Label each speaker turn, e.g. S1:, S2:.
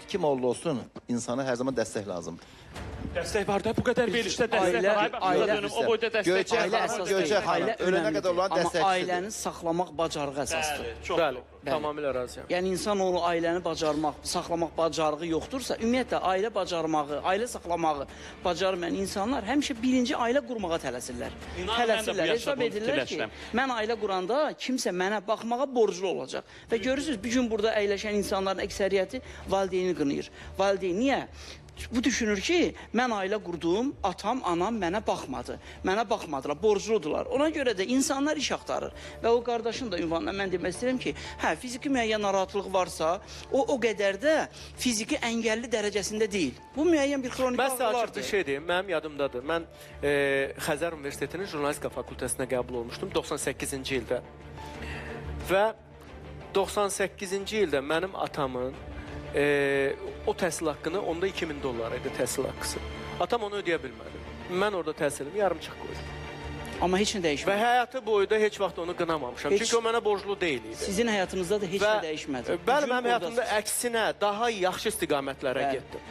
S1: kim olursa olsun insana hər zaman dəstək lazımdır.
S2: Dəstək var da, bu qədər verilişdə dəstək var. O boyda dəstək var.
S1: Göyçək xanım, ölənə qədər olan dəstəkçidir.
S3: Amma ailəni saxlamaq bacarığı əsasdır.
S2: Bəli, tamamilə razıyam.
S3: Yəni insan onu ailəni bacarmaq, saxlamaq bacarığı yoxdursa, ümumiyyətlə ailə bacarmağı, ailə saxlamağı bacarmayan insanlar həmişə birinci ailə qurmağa tələsirlər. Tələsirlər, hesab edirlər ki, mən ailə quranda kimsə mənə baxmağa borclu olacaq. Və görürsünüz, bir gün burada əyləşən insanların əksəriyyəti valideyni qınıyır. Valideyn niyə? Bu düşünür ki, mən ailə qurdum, atam, anam mənə baxmadı. Mənə baxmadılar, borcludular. Ona görə də insanlar iş axtarır. Və o qardaşın da ünvanına mən demək istəyirəm ki, hə, fiziki müəyyən narahatlıq varsa, o qədər də fiziki əngəlli dərəcəsində deyil. Bu müəyyən bir xronik ağrılardır.
S2: Mən sadəcə şey deyim, mənim yadımdadır. Mən Xəzər Universitetinin jurnalistika fakültəsinə qəbul olmuşdum 98-ci ildə. Və 98-ci ildə mənim atamın o təhsil haqqını, onda 2000 dollar idi təhsil haqqısı. Atam onu ödəyə bilmədi. Mən orada təhsilimi yarımçıq qoydum.
S3: Amma heç nə dəyişmədi.
S2: Və həyatı boyda heç vaxt onu qınamamışam. Çünki o mənə borclu deyil idi.
S3: Sizin həyatınızda da heç nə dəyişmədi.
S2: Bəli, mənim həyatımda əksinə daha yaxşı istiqamətlərə getdim.